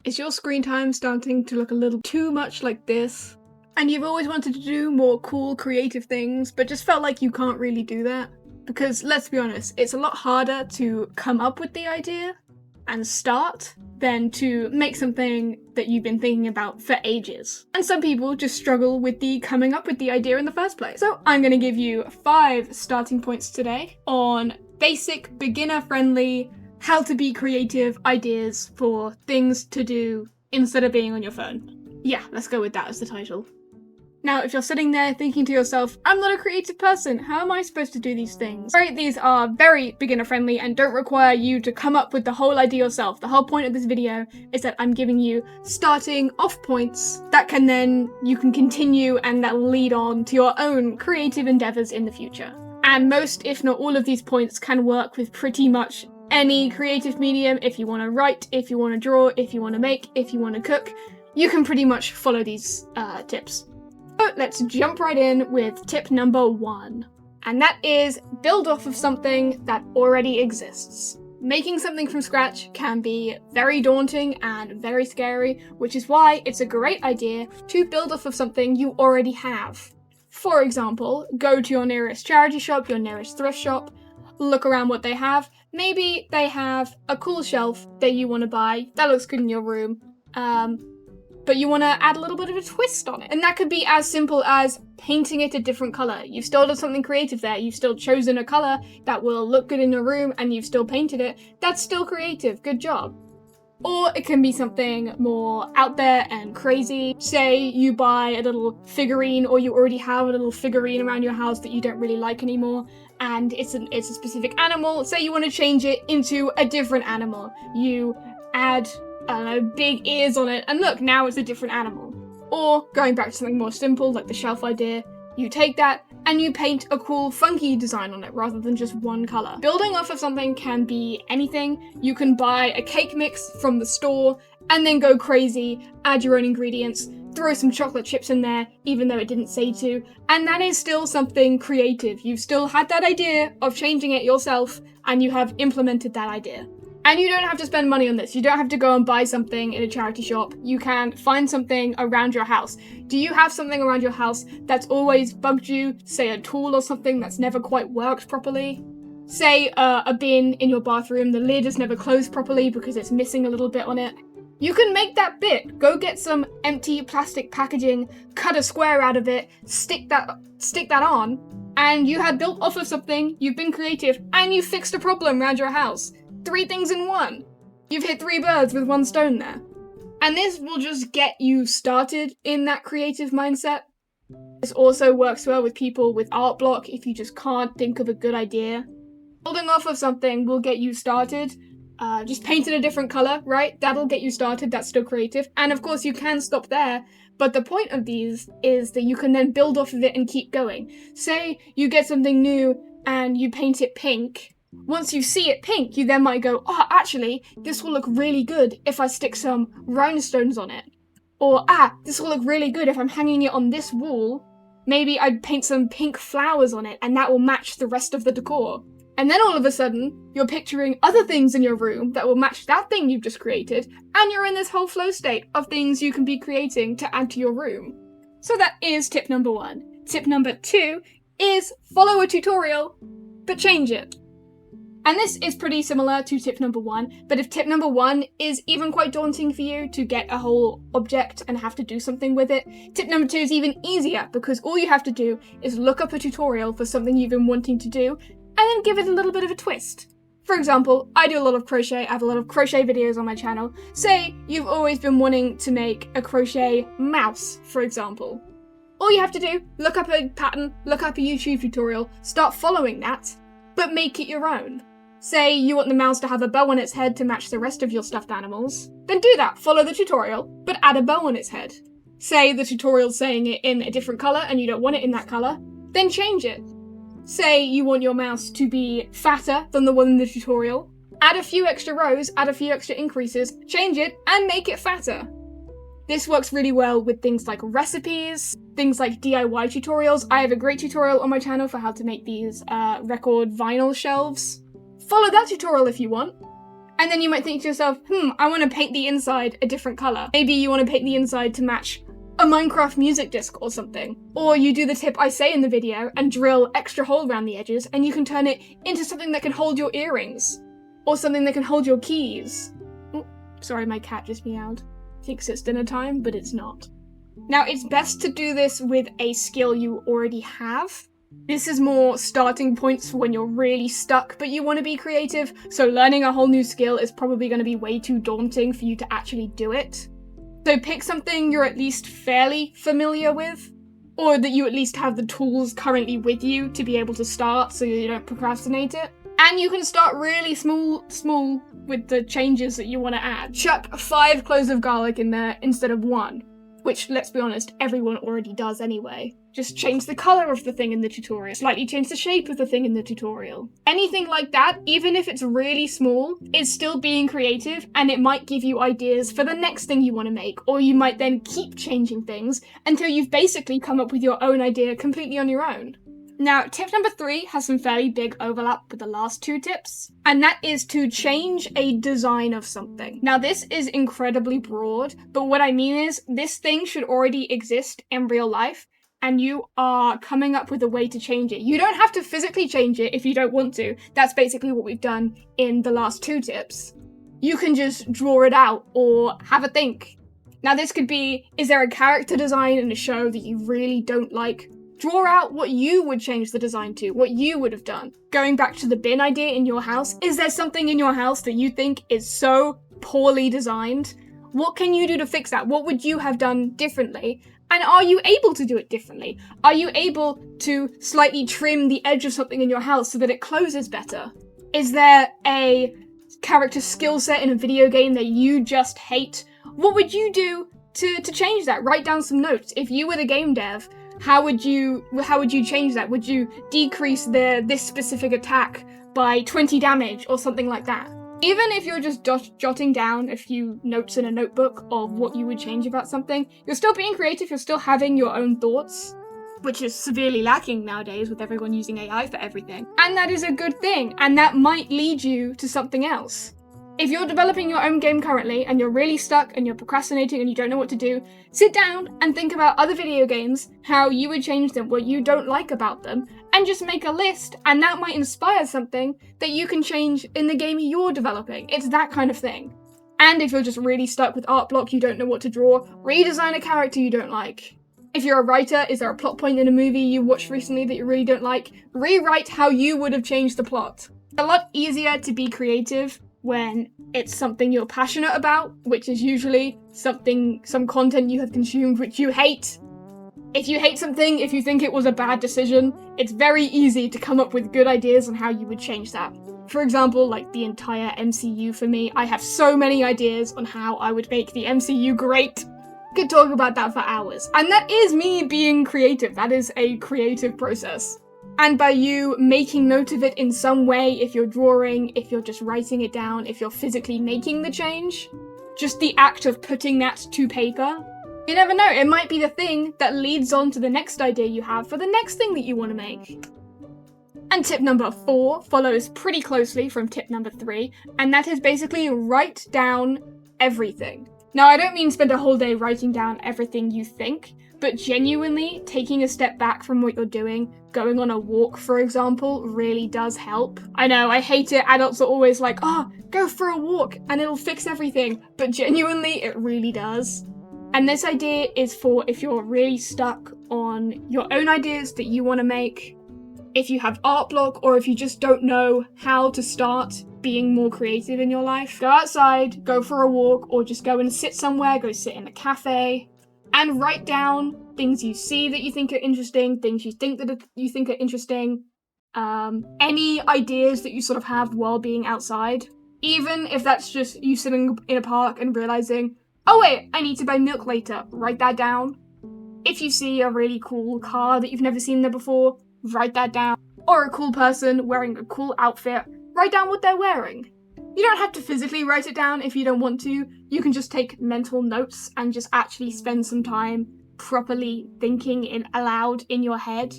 Is your screen time starting to look a little too much like this? And you've always wanted to do more cool, creative things, but just felt like you can't really do that? Because let's be honest, it's a lot harder to come up with the idea and start than to make something that you've been thinking about for ages. And some people just struggle with the coming up with the idea in the first place. So I'm going to give you 5 starting points today on basic, beginner-friendly, how to be creative ideas for things to do instead of being on your phone. Yeah, let's go with that as the title. Now, if you're sitting there thinking to yourself, I'm not a creative person, how am I supposed to do these things? Right, these are very beginner-friendly and don't require you to come up with the whole idea yourself. The whole point of this video is that I'm giving you starting off points that you can continue and that lead on to your own creative endeavors in the future. And most, if not all of these points can work with pretty much any creative medium. If you want to write, if you want to draw, if you want to make, if you want to cook, you can pretty much follow these tips. So let's jump right in with tip number 1. And that is build off of something that already exists. Making something from scratch can be very daunting and very scary, which is why it's a great idea to build off of something you already have. For example, go to your nearest charity shop, your nearest thrift shop, look around what they have. Maybe they have a cool shelf that you want to buy, that looks good in your room, but you want to add a little bit of a twist on it. And that could be as simple as painting it a different colour. You've still done something creative there, you've still chosen a colour that will look good in your room and you've still painted it. That's still creative, good job. Or it can be something more out there and crazy. Say you buy a little figurine, or you already have a little figurine around your house that you don't really like anymore, and it's a specific animal. Say you want to change it into a different animal. You add, I don't know, big ears on it, and look, now it's a different animal. Or, going back to something more simple, like the shelf idea, you take that and you paint a cool, funky design on it rather than just one colour. Building off of something can be anything. You can buy a cake mix from the store and then go crazy, add your own ingredients, throw some chocolate chips in there, even though it didn't say to, and that is still something creative. You've still had that idea of changing it yourself, and you have implemented that idea. And you don't have to spend money on this. You don't have to go and buy something in a charity shop. You can find something around your house. Do you have something around your house that's always bugged you? Say a tool or something that's never quite worked properly? Say a bin in your bathroom, the lid is never closed properly because it's missing a little bit on it. You can make that bit. Go get some empty plastic packaging, cut a square out of it, stick that on, and you have built off of something, you've been creative, and you fixed a problem around your house. 3 things in one. You've hit 3 birds with 1 stone there. And this will just get you started in that creative mindset. This also works well with people with art block if you just can't think of a good idea. Building off of something will get you started. Just paint it a different colour, right? That'll get you started, that's still creative. And of course you can stop there, but the point of these is that you can then build off of it and keep going. Say you get something new and you paint it pink. Once you see it pink, you then might go, oh, actually, this will look really good if I stick some rhinestones on it. Or, this will look really good if I'm hanging it on this wall. Maybe I'd paint some pink flowers on it and that will match the rest of the decor. And then all of a sudden, you're picturing other things in your room that will match that thing you've just created, and you're in this whole flow state of things you can be creating to add to your room. So that is tip number 1. Tip number 2 is follow a tutorial, but change it. And this is pretty similar to tip number 1, but if tip number 1 is even quite daunting for you to get a whole object and have to do something with it, tip number 2 is even easier because all you have to do is look up a tutorial for something you've been wanting to do and then give it a little bit of a twist. For example, I do a lot of crochet, I have a lot of crochet videos on my channel. Say you've always been wanting to make a crochet mouse, for example. All you have to do, look up a pattern, look up a YouTube tutorial, start following that, but make it your own. Say you want the mouse to have a bow on its head to match the rest of your stuffed animals, then do that, follow the tutorial, but add a bow on its head. Say the tutorial's saying it in a different colour and you don't want it in that colour, then change it. Say you want your mouse to be fatter than the one in the tutorial, add a few extra rows, add a few extra increases, change it, and make it fatter. This works really well with things like recipes, things like DIY tutorials. I have a great tutorial on my channel for how to make these record vinyl shelves. Follow that tutorial if you want, And then you might think to yourself, I want to paint the inside a different color. Maybe you want to paint the inside to match a Minecraft music disc or something. Or you do the tip I say in the video and drill extra hole around the edges, and you can turn it into something that can hold your earrings. Or something that can hold your keys. Oh, sorry, my cat just meowed. Thinks it's dinner time, but it's not. Now, it's best to do this with a skill you already have. This is more starting points for when you're really stuck, but you want to be creative, so learning a whole new skill is probably going to be way too daunting for you to actually do it. So pick something you're at least fairly familiar with, or that you at least have the tools currently with you to be able to start so you don't procrastinate it. And you can start really small with the changes that you want to add. Chuck 5 cloves of garlic in there instead of 1. Which, let's be honest, everyone already does anyway. Just change the color of the thing in the tutorial. Slightly change the shape of the thing in the tutorial. Anything like that, even if it's really small, is still being creative, and it might give you ideas for the next thing you want to make, or you might then keep changing things until you've basically come up with your own idea completely on your own. Now, tip number 3 has some fairly big overlap with the last 2 tips, and that is to change a design of something. Now, this is incredibly broad, but what I mean is this thing should already exist in real life, and you are coming up with a way to change it. You don't have to physically change it if you don't want to. That's basically what we've done in the last 2 tips. You can just draw it out or have a think. Now, this could be, is there a character design in a show that you really don't like? Draw out what you would change the design to, what you would have done. Going back to the bin idea in your house, is there something in your house that you think is so poorly designed? What can you do to fix that? What would you have done differently? And are you able to do it differently? Are you able to slightly trim the edge of something in your house so that it closes better? Is there a character skill set in a video game that you just hate? What would you do to change that? Write down some notes. If you were the game dev, how would you change that? Would you decrease this specific attack by 20 damage or something like that? Even if you're just jotting down a few notes in a notebook of what you would change about something, you're still being creative, you're still having your own thoughts, which is severely lacking nowadays with everyone using AI for everything. And that is a good thing, and that might lead you to something else. If you're developing your own game currently and you're really stuck and you're procrastinating and you don't know what to do, sit down and think about other video games, how you would change them, what you don't like about them, and just make a list, and that might inspire something that you can change in the game you're developing. It's that kind of thing. And if you're just really stuck with art block, you don't know what to draw, redesign a character you don't like. If you're a writer, is there a plot point in a movie you watched recently that you really don't like? Rewrite how you would have changed the plot. It's a lot easier to be creative when it's something you're passionate about, which is usually some content you have consumed which you hate. If you hate something, if you think it was a bad decision, it's very easy to come up with good ideas on how you would change that. For example, like the entire MCU for me, I have so many ideas on how I would make the MCU great. Could talk about that for hours. And that is me being creative. That is a creative process. And by you making note of it in some way, if you're drawing, if you're just writing it down, if you're physically making the change, just the act of putting that to paper, you never know, it might be the thing that leads on to the next idea you have for the next thing that you want to make. And tip number 4 follows pretty closely from tip number 3, and that is basically write down everything. Now, I don't mean spend a whole day writing down everything you think, but genuinely taking a step back from what you're doing, going on a walk, for example, really does help. I know, I hate it. Adults are always like, go for a walk and it'll fix everything. But genuinely, it really does. And this idea is for if you're really stuck on your own ideas that you want to make, if you have art block, or if you just don't know how to start being more creative in your life. Go outside, go for a walk, or just go and sit somewhere, go sit in a cafe, and write down things you see that you think are interesting, things you think are interesting, any ideas that you sort of have while being outside. Even if that's just you sitting in a park and realizing, oh wait, I need to buy milk later, write that down. If you see a really cool car that you've never seen there before, write that down. Or a cool person wearing a cool outfit, write down what they're wearing. You don't have to physically write it down if you don't want to. You can just take mental notes and just actually spend some time properly thinking aloud in your head.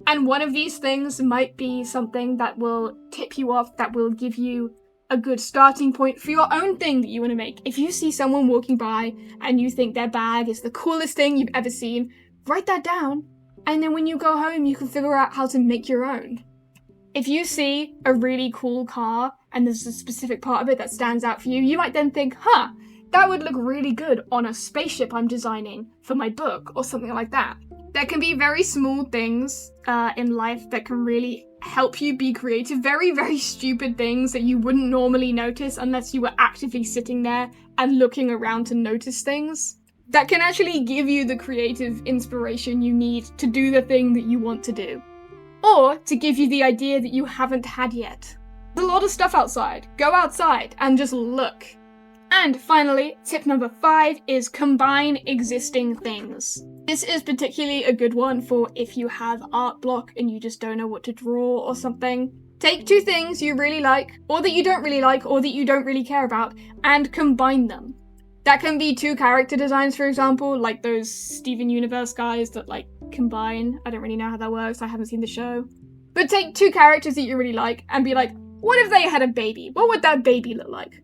And one of these things might be something that will tip you off, that will give you a good starting point for your own thing that you want to make. If you see someone walking by and you think their bag is the coolest thing you've ever seen, write that down, and then when you go home, you can figure out how to make your own. If you see a really cool car and there's a specific part of it that stands out for you, you might then think, that would look really good on a spaceship I'm designing for my book or something like that. There can be very small things in life that can really help you be creative. Very, very stupid things that you wouldn't normally notice unless you were actively sitting there and looking around to notice things. That can actually give you the creative inspiration you need to do the thing that you want to do. Or to give you the idea that you haven't had yet. There's a lot of stuff outside. Go outside and just look. And finally, tip number 5 is combine existing things. This is particularly a good one for if you have art block and you just don't know what to draw or something. Take 2 things you really like, or that you don't really like, or that you don't really care about, and combine them. That can be 2 character designs, for example, like those Steven Universe guys that combine. I don't really know how that works, I haven't seen the show. But take 2 characters that you really like and be like, what if they had a baby? What would that baby look like?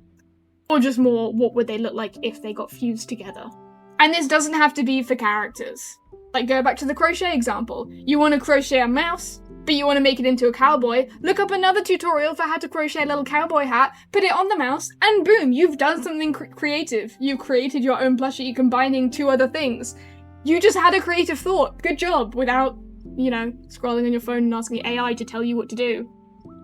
Or just more, what would they look like if they got fused together? And this doesn't have to be for characters. Go back to the crochet example. You want to crochet a mouse, but you want to make it into a cowboy. Look up another tutorial for how to crochet a little cowboy hat, put it on the mouse, and boom, you've done something creative. You've created your own plushie combining 2 other things. You just had a creative thought. Good job, without, scrolling on your phone and asking AI to tell you what to do.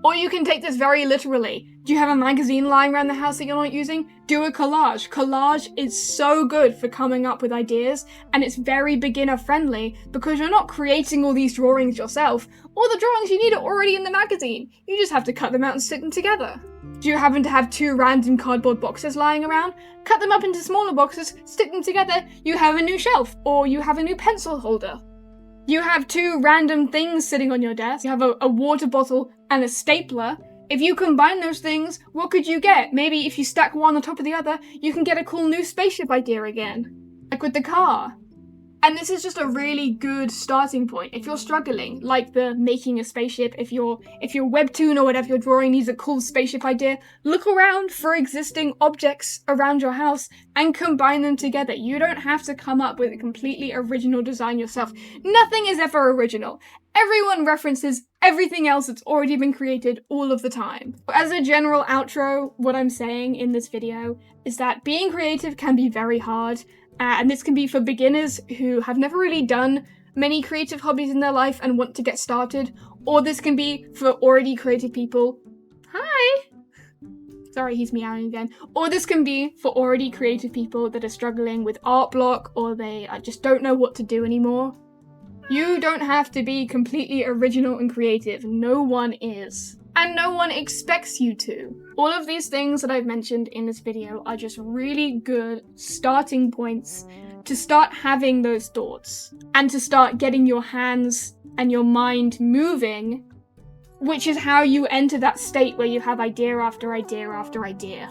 Or you can take this very literally. Do you have a magazine lying around the house that you're not using? Do a collage. Collage is so good for coming up with ideas, and it's very beginner friendly because you're not creating all these drawings yourself. All the drawings you need are already in the magazine. You just have to cut them out and stick them together. Do you happen to have 2 random cardboard boxes lying around? Cut them up into smaller boxes, stick them together, you have a new shelf, or you have a new pencil holder. You have 2 random things sitting on your desk. You have a water bottle and a stapler. If you combine those things, what could you get? Maybe if you stack one on top of the other, you can get a cool new spaceship idea again. Like with the car. And this is just a really good starting point. If you're struggling, like the making a spaceship, if your webtoon or whatever you're drawing needs a cool spaceship idea, look around for existing objects around your house and combine them together. You don't have to come up with a completely original design yourself. Nothing is ever original. Everyone references everything else that's already been created all of the time. As a general outro, what I'm saying in this video is that being creative can be very hard. And this can be for beginners who have never really done many creative hobbies in their life and want to get started. Or this can be for already creative people. Hi! Sorry, he's meowing again. Or this can be for already creative people that are struggling with art block or they just don't know what to do anymore. You don't have to be completely original and creative. No one is. And no one expects you to. All of these things that I've mentioned in this video are just really good starting points to start having those thoughts and to start getting your hands and your mind moving, which is how you enter that state where you have idea after idea after idea.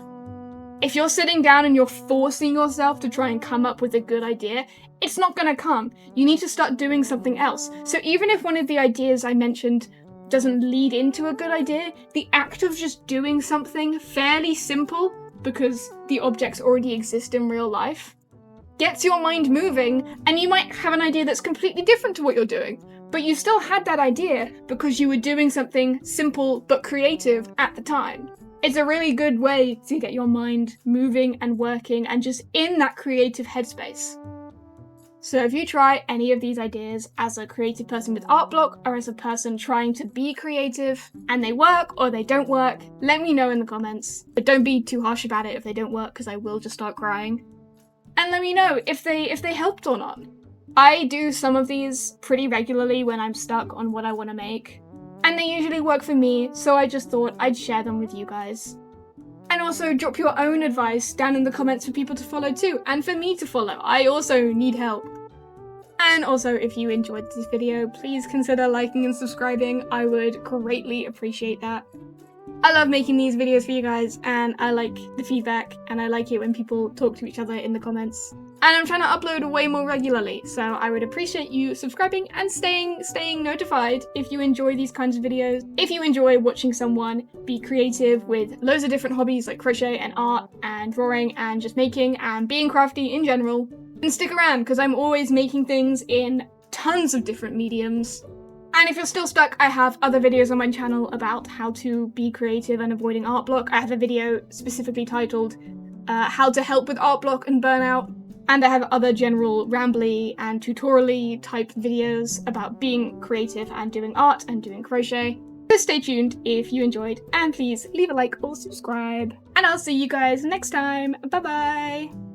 If you're sitting down and you're forcing yourself to try and come up with a good idea, it's not gonna come. You need to start doing something else. So even if one of the ideas I mentioned doesn't lead into a good idea, the act of just doing something fairly simple, because the objects already exist in real life, gets your mind moving, and you might have an idea that's completely different to what you're doing, but you still had that idea because you were doing something simple but creative at the time. It's a really good way to get your mind moving and working and just in that creative headspace. So if you try any of these ideas as a creative person with art block or as a person trying to be creative and they work or they don't work, let me know in the comments. But don't be too harsh about it if they don't work because I will just start crying. And let me know if they helped or not. I do some of these pretty regularly when I'm stuck on what I want to make. And they usually work for me, so I just thought I'd share them with you guys. And also drop your own advice down in the comments for people to follow too, and for me to follow. I also need help. And also, if you enjoyed this video, please consider liking and subscribing. I would greatly appreciate that. I love making these videos for you guys, and I like the feedback, and I like it when people talk to each other in the comments. And I'm trying to upload way more regularly, so I would appreciate you subscribing and staying notified if you enjoy these kinds of videos. If you enjoy watching someone be creative with loads of different hobbies like crochet and art and drawing and just making and being crafty in general, then stick around because I'm always making things in tons of different mediums. And if you're still stuck, I have other videos on my channel about how to be creative and avoiding art block. I have a video specifically titled how to help with art block and burnout. And I have other general rambly and tutorial-y type videos about being creative and doing art and doing crochet. So stay tuned if you enjoyed, and please leave a like or subscribe. And I'll see you guys next time. Bye bye!